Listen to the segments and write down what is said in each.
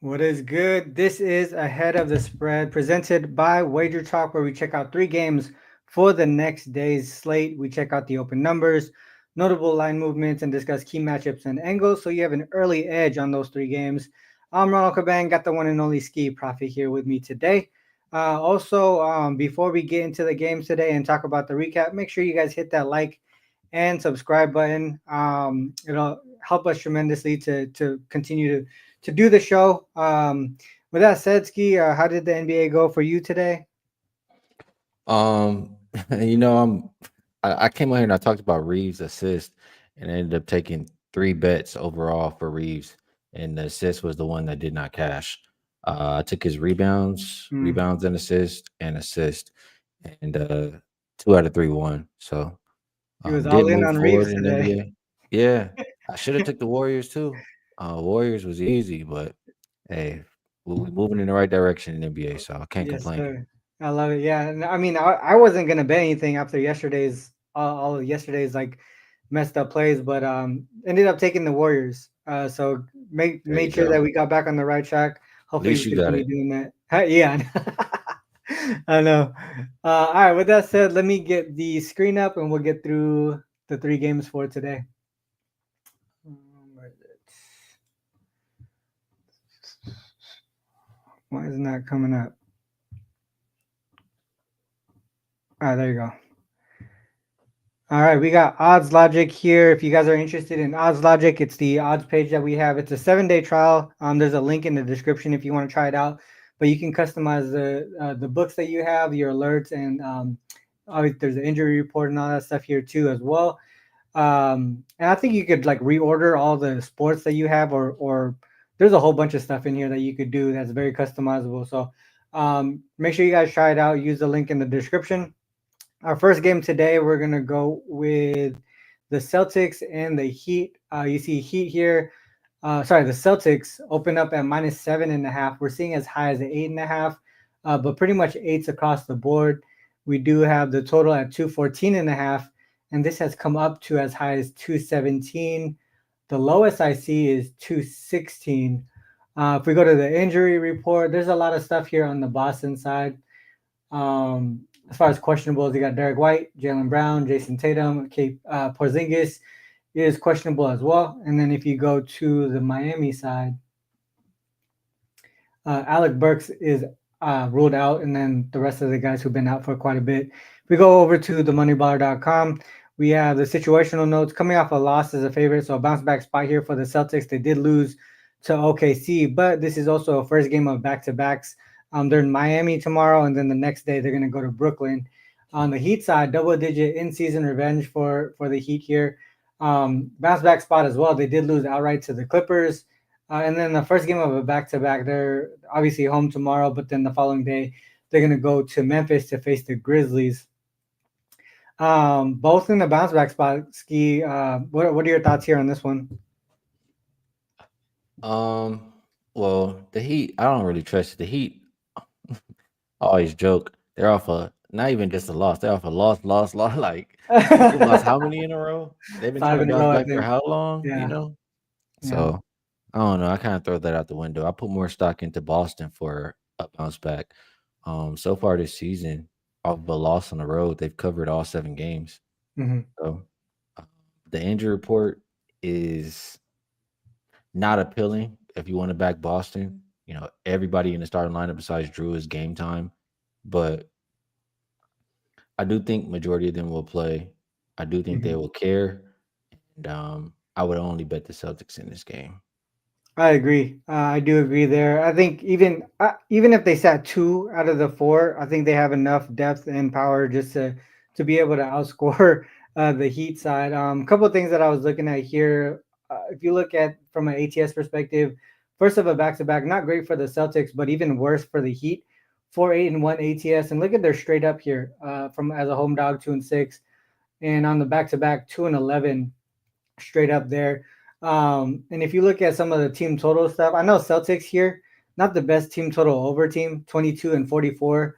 What is good? This is Ahead of the Spread presented by Wager Talk, where we check out three games for the next day's slate. We check out the open numbers, notable line movements, and discuss key matchups and angles so you have an early edge on those three games. I'm Ronald Cabang, got the one and only Skee Prophet here with me today. Before we get into the games today and talk about the recap, make sure you guys hit that like and subscribe button. It'll help us tremendously to continue to do the show. With that said, Ski, how did the NBA go for you today? Um, you know, I came out here and I talked about Reeves' assist, and I ended up taking three bets overall for Reeves, and the assist was the one that did not cash. I took his Mm, rebounds and assist, and two out of three won. So he was did all in move on forward Reeves in the today. NBA. Yeah, I should have took the Warriors too. Warriors was easy, but hey, we're moving in the right direction in NBA, so I can't Yes, complain. sir. I love it. Yeah, and I mean, I wasn't gonna bet anything after yesterday's all of yesterday's like messed up plays, but ended up taking the Warriors. So There you made sure go. that we got back on the right track. At Hopefully, least we you got continue it. doing that. Yeah, I know. All right. With that said, let me get the screen up, and we'll get through the three games for today. Where is it? Why isn't that coming up? All right, there you go. All right, we got Odds Logic here. If you guys are interested in Odds Logic, it's the odds page that we have. It's a 7-day trial. There's a link in the description if you want to try it out. But you can customize the books that you have, your alerts, and obviously there's an injury report and all that stuff here too as well. And I think you could like reorder all the sports that you have, or there's a whole bunch of stuff in here that you could do that's very customizable. So make sure you guys try it out. Use the link in the description. Our first game today, we're gonna go with the Celtics and the Heat. You see Heat here. The Celtics open up at -7.5. We're seeing as high as 8.5, but pretty much eights across the board. We do have the total at 214.5, and this has come up to as high as 217. The lowest I see is 216. If we go to the injury report, there's a lot of stuff here on the Boston side. As far as questionables, you got Derek White, Jalen Brown, Jason Tatum, Porzingis is questionable as well. And then if you go to the Miami side, Alec Burks is ruled out, and then the rest of the guys who've been out for quite a bit. If we go over to themoneyballer.com, we have the situational notes coming off a loss as a favorite, so a bounce back spot here for the Celtics. They did lose to OKC, but this is also a first game of back to backs. They're in Miami tomorrow, and then the next day they're going to go to Brooklyn. On the Heat side, double digit in season revenge for the Heat here. Bounce back spot as well. They did lose outright to the Clippers. And then the first game of a back to back, they're obviously home tomorrow, but then the following day, they're going to go to Memphis to face the Grizzlies. Both in the bounce back spot. Ski, what are your thoughts here on this one? Um, well, the Heat, I don't really trust it. The Heat, I always joke, they're off a not even just a loss, they're off a loss. Like they've lost how many in a row? They've been trying Five to in a bounce row, I back for think. how long, you Yeah, know? yeah. So I don't know. I kind of throw that out the window. I put more stock into Boston for a bounce back. So far this season, off of a loss on the road, they've covered all 7 games. Hmm. So uh, the injury report is not appealing if you want to back Boston. You know, everybody in the starting lineup besides Drew is game time. But I do think majority of them will play. I do think they Hmm. will care. And I would only bet the Celtics in this game. I agree. I do agree there. I think even if they sat two out of the four, I think they have enough depth and power just to be able to outscore the Heat side. A couple of things that I was looking at here. If you look at from an ATS perspective, first of a back to back, not great for the Celtics, but even worse for the Heat. 4-8-1 ATS, and look at their straight up here from as a home dog 2-6, and on the back to back 2-11 straight up there. And if you look at some of the team total stuff, I know Celtics here, not the best team total over team, 22 and 44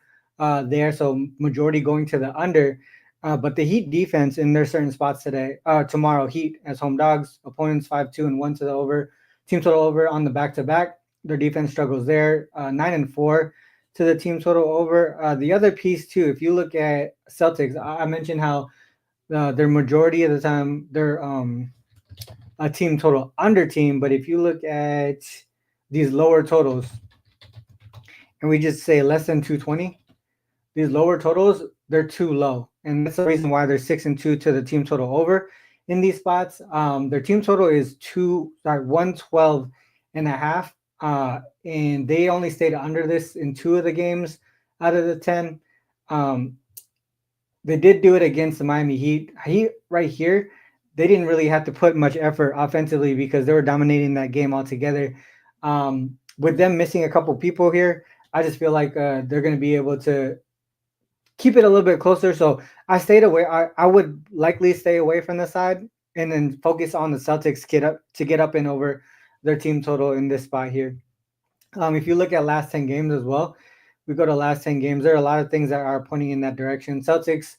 there. So majority going to the under. But the Heat defense in their certain spots today, tomorrow, Heat as home dogs, opponents 5-2 and 1 to the over, team total over on the back to back. Their defense struggles there. 9-4 to the team total over. The other piece too, if you look at Celtics, I mentioned how their majority of the time they're a team total under team. But if you look at these lower totals, and we just say less than 220, these lower totals, they're too low. And that's the reason why they're 6-2 to the team total over in these spots. Their team total is 112 and a half. And they only stayed under this in 2 of the games out of the 10. Um, they did do it against the Miami Heat. Heat right here, they didn't really have to put much effort offensively because they were dominating that game altogether. With them missing a couple people here, I just feel like they're going to be able to keep it a little bit closer. So I stayed away. I would likely stay away from the side and then focus on the Celtics get up and over their team total in this spot here. If you look at last 10 games as well, we go to last 10 games. There are a lot of things that are pointing in that direction. Celtics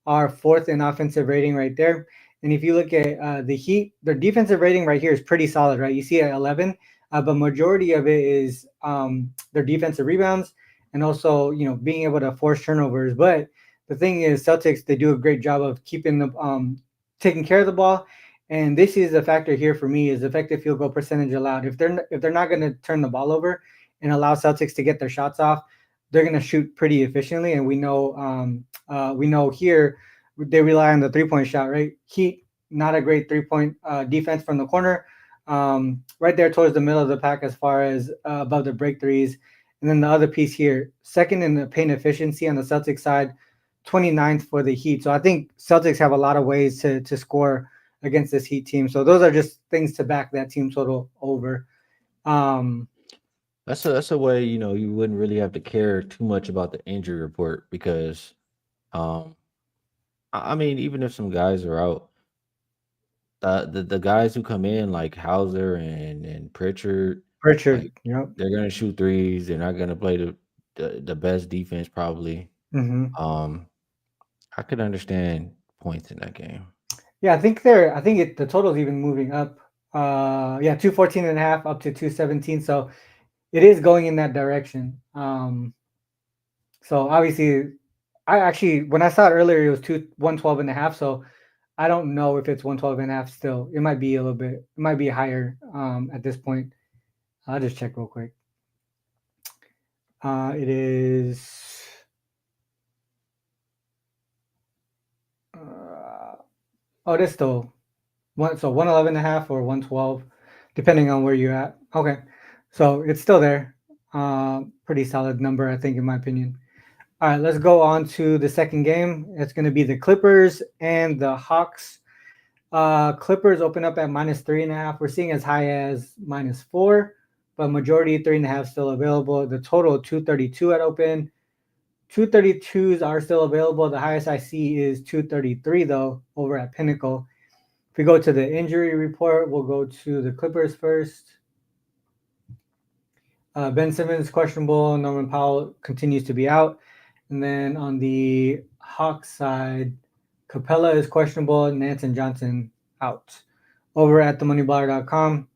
are fourth in offensive rating right there. And if you look at the Heat, their defensive rating right here is pretty solid, right? You see at 11, but majority of it is their defensive rebounds and also, being able to force turnovers. But the thing is, Celtics, they do a great job of keeping the taking care of the ball. And this is a factor here for me is effective field goal percentage allowed. If they're not going to turn the ball over and allow Celtics to get their shots off, they're going to shoot pretty efficiently. And we know here they rely on the 3-point shot, right? Heat, not a great 3-point defense from the corner, right there towards the middle of the pack as far as above the break threes. And then the other piece here, second in the paint efficiency on the Celtics side, 29th for the Heat. So I think Celtics have a lot of ways to score against this Heat team. So those are just things to back that team total over. Um, That's a way, you wouldn't really have to care too much about the injury report because um I mean, even if some guys are out, the guys who come in like Hauser and Pritchard, Richard, like they're gonna shoot threes. They're not gonna play the best defense probably. hmm Um, I could understand points in that game. Yeah, I think the total is even moving up. Yeah, 214 and a half up to 217. So it is going in that direction. So obviously, I actually when I saw it earlier, it was 112 and a half. So I don't know if it's 112 and a half still. It might be a little bit. It might be higher at this point. I'll just check real quick. It is. Uh, oh, it is still 111 and a half or 112, depending on where you're at. Okay, so it's still there. Pretty solid number, I think, in my opinion. All right, let's go on to the second game. It's going to be the Clippers and the Hawks. Clippers open up at -3.5. We're seeing as high as -4, but majority 3.5 still available. The total 232 at open. 232s are still available. The highest I see is 233 though over at Pinnacle. If we go to the injury report, we'll go to the Clippers first. Ben Simmons questionable. Norman Powell continues to be out. And then on the Hawks side, Capella is questionable. Nance and Johnson out. Over at themoneyballer.com,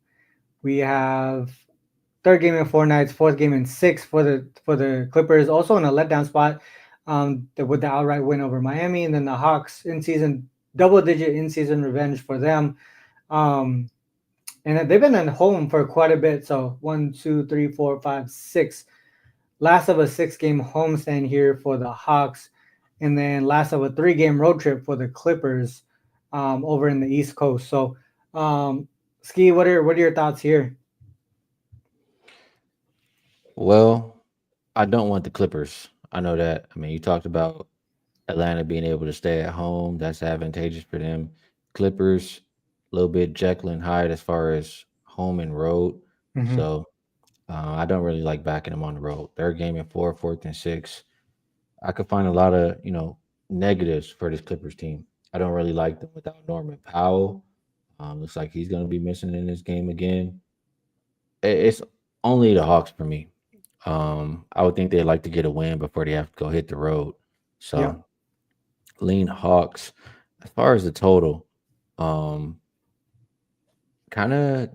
we have third game in 4 nights, fourth game in 6 for the Clippers. Also in a letdown spot with the outright win over Miami. And then the Hawks double-digit in-season revenge for them. And they've been at home for quite a bit. So 1, 2, 3, 4, 5, 6. Last of a 6-game homestand here for the Hawks. And then last of a 3-game road trip for the Clippers over in the East Coast. So, Skee, what are your thoughts here? Well, I don't want the Clippers. I know that. I mean, you talked about Atlanta being able to stay at home. That's advantageous for them. Clippers, a little bit Jekyll and Hyde as far as home and road. Mm-hmm. So I don't really like backing them on the road. Third game in 4, fourth and 6. I could find a lot of negatives for this Clippers team. I don't really like them without Norman Powell. Looks like he's going to be missing in this game again. It's only the Hawks for me. I would think they'd like to get a win before they have to go hit the road. Yeah. So lean Hawks. As far as the total, um, kind of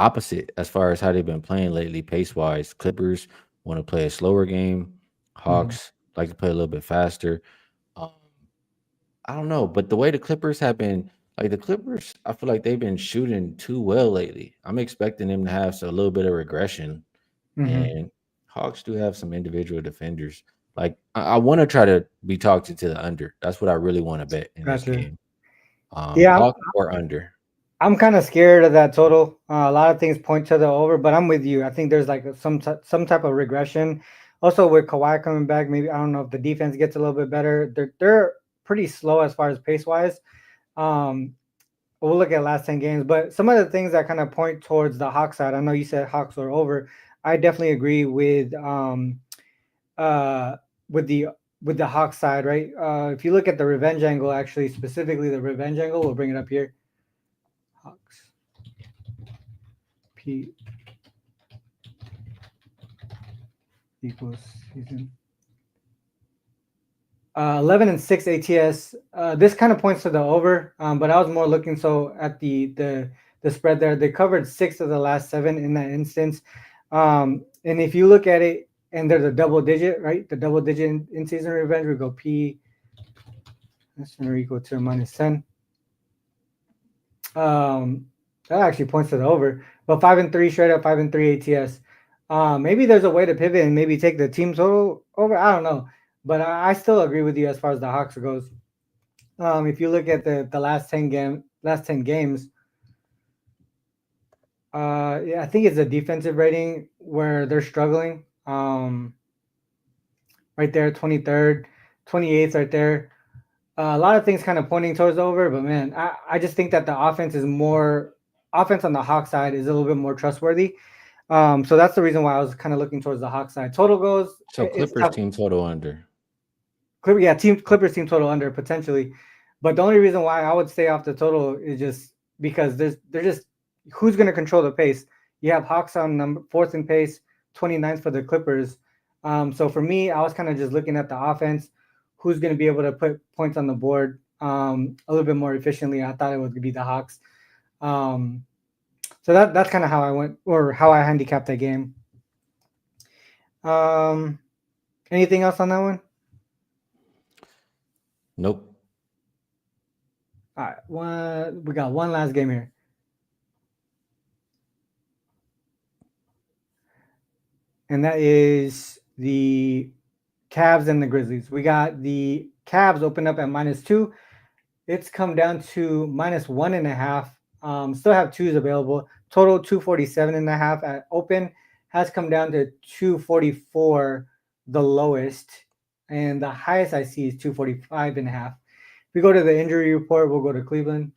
opposite as far as how they've been playing lately, pace wise. Clippers want to play a slower game. Mhm. Hawks like to play a little bit faster. Um, I don't know, but the way the Clippers have been, like the Clippers, I feel like they've been shooting too well lately. I'm expecting them to have a little bit of regression, Mhm. and Hawks do have some individual defenders. Like I want to try to be talked to the under. That's what I really want to bet in this Gotcha. game. Yeah, Hawks or under. I'm kind of scared of that total. A lot of things point to the over, but I'm with you. I think there's like some type of regression. Also, with Kawhi coming back, maybe I don't know if the defense gets a little bit better. They're pretty slow as far as pace wise. Um, we'll look at last 10 games, but some of the things that kind of point towards the Hawks side. I know you said Hawks are over. I definitely agree uh with the with the Hawks side, right? If you look at the revenge angle, actually specifically the revenge angle, we'll bring it up here. Hawks P equals season. 11-6 ATS. This kind of points to the over, but I was more looking so at the spread there. They covered 6 of the last 7 in that instance, and if you look at it, and there's a double digit, right? The double digit in season revenge, we go P less than or equal to -10. Um, that actually points to the over. But 5-3 straight up, 5-3 ATS. Maybe there's a way to pivot and maybe take the team total over. I don't know, but I still agree with you as far as the Hawks goes. If you look at the last 10 games, yeah, I think it's a defensive rating where they're struggling. Right there, 23rd, 28th, right there. A lot of things kind of pointing towards the over, but man, I just think that the offense on the Hawk side is a little bit more trustworthy. So that's the reason why I was kind of looking towards the Hawk side. Total goes, So it's Clippers tough. team total under. Yeah, Clippers team total under potentially, but the only reason why I would stay off the total is just because they're just who's going to control the pace. You have Hawks on number fourth in pace, 29th for the Clippers. So for me, I was kind of just looking at the offense, who's going to be able to put points on the board a little bit more efficiently. I thought it would be the Hawks. Um, so that's kind of how I went or how I handicapped that game. Um, anything else on that one? Nope. All right, we got one last game here. And that is the Cavs and the Grizzlies. We got the Cavs open up at -2. It's come down to -1.5. Still have twos available. Total 247.5 at open has come down to 244, the lowest, and the highest I see is 245.5. If we go to the injury report, we'll go to Cleveland.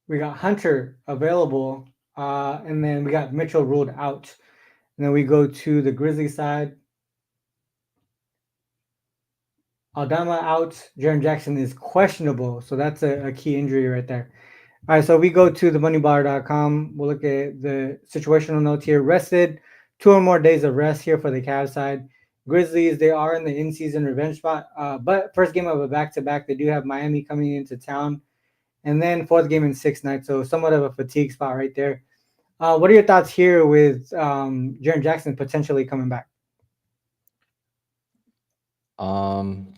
We got Hunter available, and then we got Mitchell ruled out. And then we go to the Grizzly side. Aldama out. Jaren Jackson is questionable. So that's a key injury right there. All right. So we go to the moneybar.com. We'll look at the situational notes here. Rested. 2 or more days of rest here for the Cavs side. Grizzlies, they are in the in-season revenge spot. But first game of a back-to-back, they do have Miami coming into town. And then fourth game in 6 nights. So somewhat of a fatigue spot right there. What are your thoughts here with Jaren Jackson potentially coming back? Um,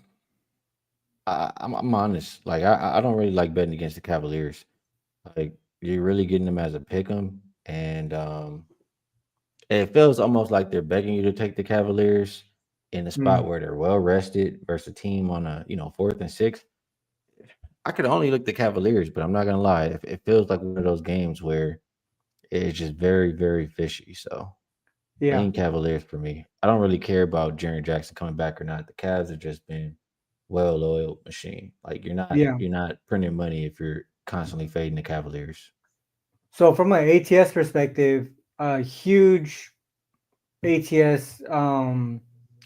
I'm honest. Like I don't really like betting against the Cavaliers. Like you're really getting them as a pick 'em, and it feels almost like they're begging you to take the Cavaliers in a spot Mm, where they're well rested versus a team on a fourth and sixth. I could only look the Cavaliers, but I'm not gonna lie. It feels like one of those games where it's just very, very fishy. So yeah. lean Cavaliers for me. I don't really care about Jaren Jackson coming back or not. The Cavs have just been well-oiled machine. Like Yeah. you're not printing money if you're constantly fading the Cavaliers. So from an ATS perspective, a huge ATS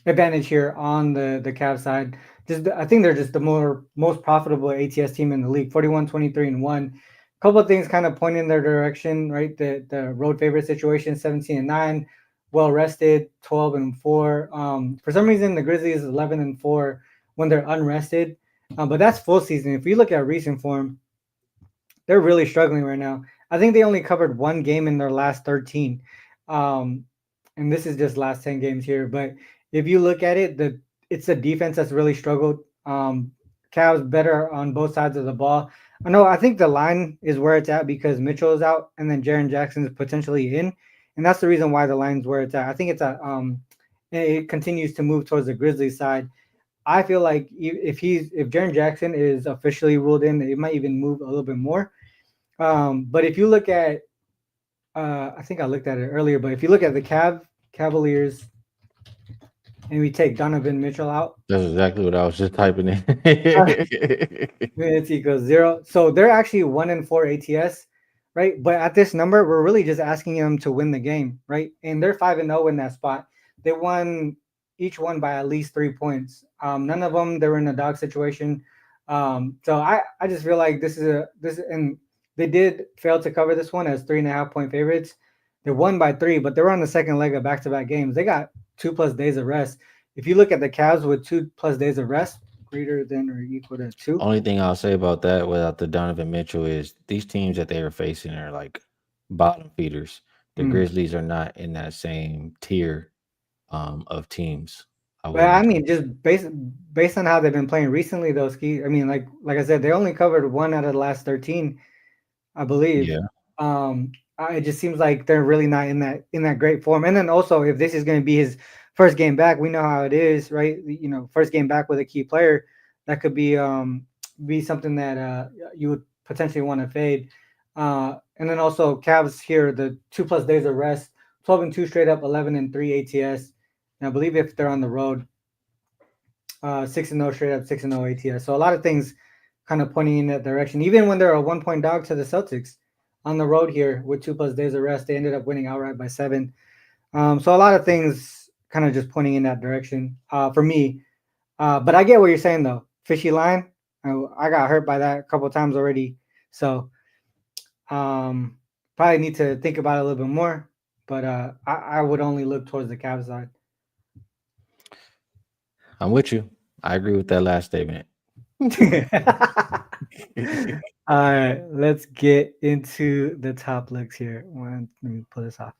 advantage here on the Cavs side. I think they're just the most profitable ATS team in the league. 41, 23, and 1. A couple of things kind of point in their direction, right? The road favorite situation, 17-9, well rested, 12-4. For some reason, the Grizzlies 11-4 when they're unrested. But that's full season. If you look at recent form, they're really struggling right now. I think they only covered one game in their last 13. Um, and this is just last 10 games here. But if you look at it, it's a defense that's really struggled. Cavs better on both sides of the ball. I think the line is where it's at because Mitchell is out and then Jaren Jackson is potentially in. And that's the reason why the line's where it's at. I think it continues to move towards the Grizzlies side. I feel like if Jaren Jackson is officially ruled in, it might even move a little bit more. But if you look at, I think I looked at it earlier, but if you look at the Cavaliers and we take Donovan Mitchell out, That's exactly what I was just typing in. minutes equals 0. So they're actually 1-4 ATS, right? But at this number, we're really just asking them to win the game, right? And they're 5-0 in that spot. They won each one by at least 3 points. None of them they were in a dog situation. So I just feel like and they did fail to cover this one as 3.5 point favorites. They won by 3, but they were on the second leg of back-to-back games. They got 2+ days of rest. If you look at the Cavs with 2+ days of rest, greater than or equal to 2. Only thing I'll say about that without the Donovan Mitchell is these teams that they are facing are like bottom feeders. The Mm. Grizzlies are not in that same tier of teams. I But I wouldn't. mean, just based on how they've been playing recently, though, Skee. I mean, like I said, they only covered one out of the last 13, I believe. Yeah. It just seems like they're really not in that great form. And then also, if this is going to be his first game back, we know how it is, right? First game back with a key player, that could be something that you would potentially want to fade. And then also, Cavs here, the 2+ days of rest, 12-2 straight up, 11-3 ATS. And I believe if they're on the road, 6-0 straight up, 6-0 ATS. So a lot of things kind of pointing in that direction. Even when they're a 1 point dog to the Celtics on the road here with 2+ days of rest, they ended up winning outright by 7. So a lot of things kind of just pointing in that direction for me. But I get what you're saying though. Fishy line. I got hurt by that a couple of times already. So probably need to think about it a little bit more. But I would only look towards the Cavs side. I'm with you. I agree with that last statement. All right, let's get into the top looks here. Let me pull this off.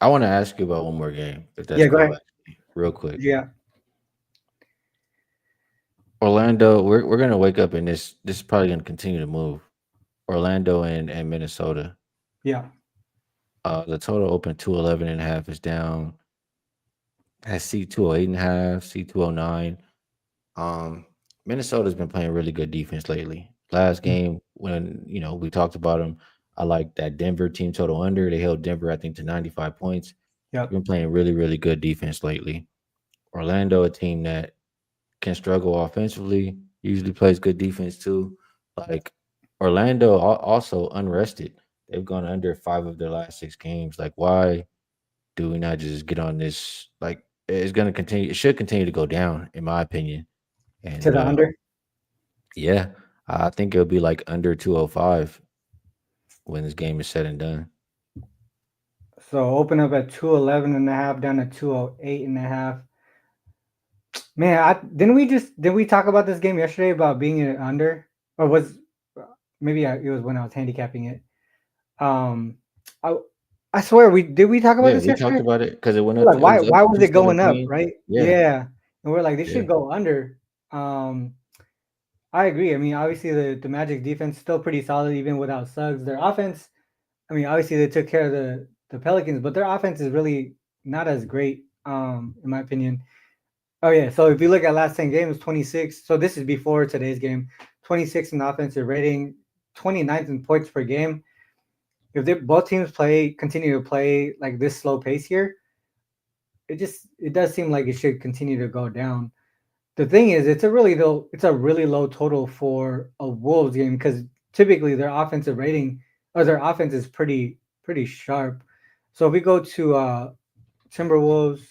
I want to ask you about one more game, if that's Yeah, go cool, ahead. actually, real quick. Yeah, Orlando, we're gonna wake up and this is probably gonna continue to move. Orlando and Minnesota. yeah. The total open 211.5 is down at C 208.5, C 209. Um, Minnesota's been playing really good defense lately. Last Mm, game when we talked about them, I like that Denver team total under. They held Denver, I think, to 95 points. They've yep. been playing really, really good defense lately. Orlando, a team that can struggle offensively, usually plays good defense too. Like Orlando, also unrested. They've gone under 5 of their last 6 games. Like, why do we not just get on this? Like, it's going to continue. It should continue to go down, in my opinion. To And the under. yeah, I think it'll be like under 205 when this game is said and done. So open up at 211.5 down to 208.5. Man, didn't we talk about this game yesterday about being an under, or was maybe it was when I was handicapping it. Um, I I swear we talk about Yeah, this we talked yesterday? about it because it went We're up. like, It why was up why to was it going up, 217. right? Yeah, Yeah, and we're like, this yeah. should go under. Um, I agree. I mean, obviously the Magic defense is still pretty solid even without Suggs. Their offense, I mean, obviously they took care of the Pelicans, but their offense is really not as great, in my opinion. Oh yeah, so if you look at last 10 games, 26. So this is before today's game. 26 in offensive rating, 29th in points per game. If they both teams continue to play like this slow pace here, it does seem like it should continue to go down. The thing is, it's a really low total for a Wolves game because typically their offensive rating or their offense is pretty sharp. So if we go to Timberwolves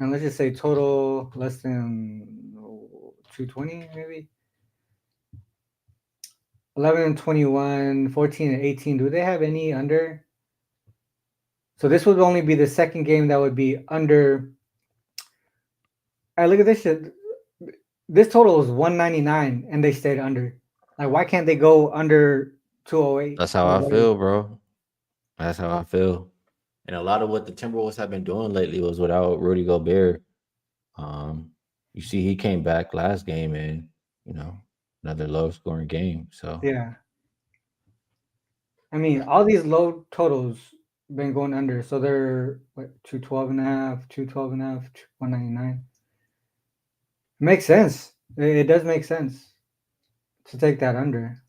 and let's just say total less than 220 maybe 11 and 21, 14 and 18. Do they have any under? So this would only be the second game that would be under. I look at this shit. This total is 199 and they stayed under. Like, why can't they go under 208? That's how Or I whatever? feel, bro. That's how I feel. And a lot of what the Timberwolves have been doing lately was without Rudy Gobert. Um, you see, he came back last game and you know another low scoring game. So Yeah. I mean, all these low totals been going under. So they're what, 212 and a half, 212 and a half, 199. Makes sense. It does make sense to take that under.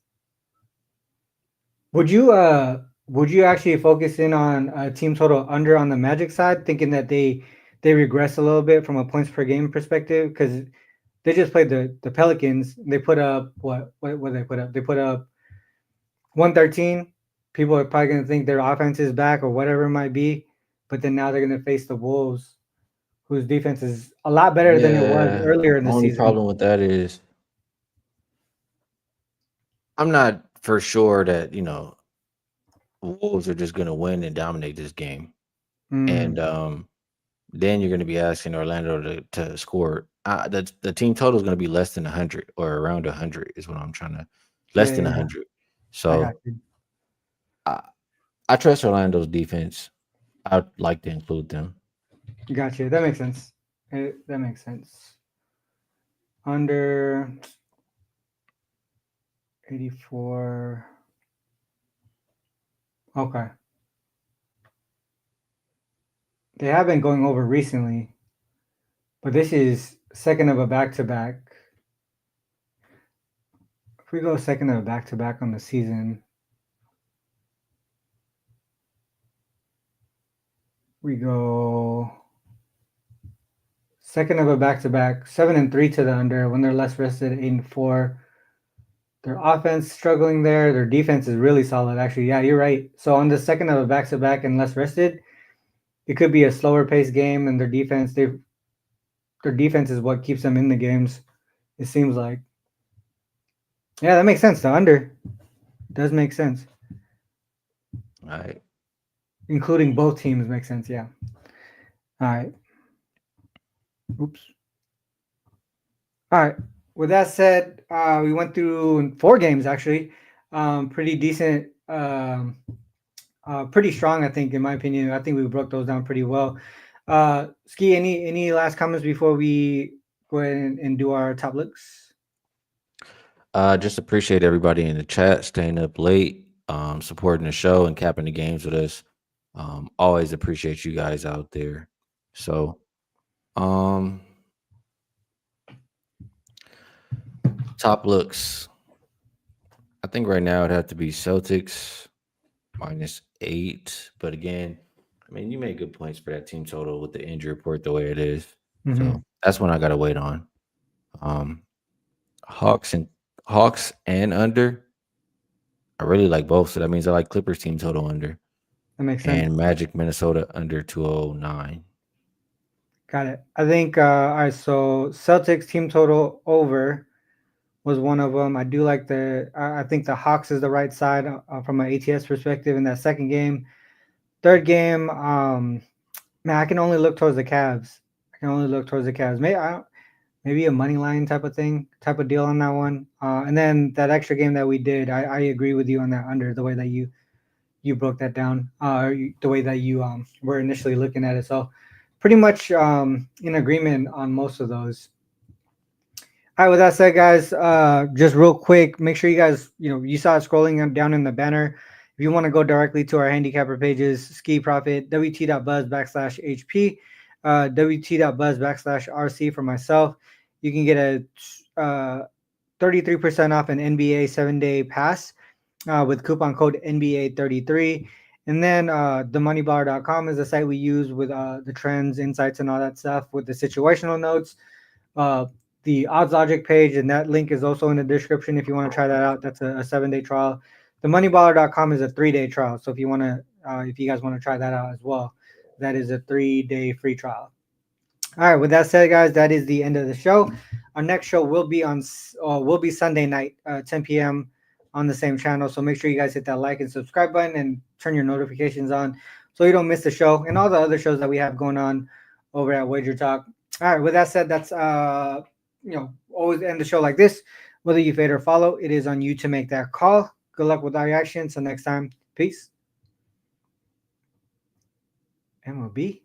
Would you actually focus in on a team total under on the Magic side, thinking that they regress a little bit from a points per game perspective? Because they just played the Pelicans. They put up what they put up? They put up 113. People are probably gonna think their offense is back or whatever it might be, but then now they're gonna face the Wolves, whose defense is a lot better than it was yeah, earlier in the only season. problem with that is I'm not for sure that Wolves are just gonna win and dominate this game. Mm, And then you're gonna be asking Orlando to score. The team total is gonna be less than 100 or around 100 is what I'm trying to less yeah, than yeah, 100. I got So you. I, I trust Orlando's defense. I'd like to include them. Got you. That makes sense. That makes sense. Under 84. Okay. They have been going over recently, but this is second of a back to back. If we go second of a back to back on the season, we go second of a back to back, 7-3 to the under when they're less rested, 8-4. Their offense struggling there. Their defense is really solid, actually. Yeah, you're right. So on the second of a back to back and less rested, it could be a slower paced game, and their defense is what keeps them in the games. It seems like. Yeah, that makes sense. The under does make sense, All right. including both teams makes sense. Yeah. All right. Oops. All right. With that said, we went through 4 games actually. Pretty decent. Pretty strong, I think, in my opinion. I think we broke those down pretty well. Skee, any last comments before we go ahead and do our top looks? Just appreciate everybody in the chat staying up late, supporting the show and capping the games with us. Always appreciate you guys out there. So, um, top looks. I think right now it'd have to be Celtics -8. But again, I mean, you made good points for that team total with the injury report the way it is. Mm-hmm. So that's one I gotta wait on. Um, Hawks and Hawks and under. I really like both, so that means I like Clippers team total under That makes sense. and Magic Minnesota under 209. Got it. I think all right. So Celtics team total over was one of them. I do like I think the Hawks is the right side from an ATS perspective in that second game. Third game, man, I can only look towards the Cavs. I can only look towards the Cavs. Maybe a money line type of thing, type of deal on that one. And then that extra game that we did, I agree with you on that under the way that you broke that down, the way that you were initially looking at it. So pretty much in agreement on most of those. All right, with that said, guys, just real quick, make sure you guys, you saw it scrolling down in the banner. If you want to go directly to our handicapper pages, Ski Profit, WT.buzz/HP, WT.buzz/RC for myself. You can get a 33% off an NBA 7-day pass with coupon code NBA33. And then themoneybar.com is the site we use with the trends, insights, and all that stuff with the situational notes. Uh, the odds logic page, and that link is also in the description if you want to try that out. That's a 7-day trial. Themoneyballer.com is a 3-day trial. So if you guys want to try that out as well, that is a 3-day free trial. All right. With that said, guys, that is the end of the show. Our next show will be Sunday night, 10 p.m. on the same channel. So make sure you guys hit that like and subscribe button and turn your notifications on so you don't miss the show and all the other shows that we have going on over at Wager Talk. All right. With that said, that's always end the show like this. Whether you fade or follow, it is on you to make that call. Good luck with our reaction. Until next time, peace. MLB.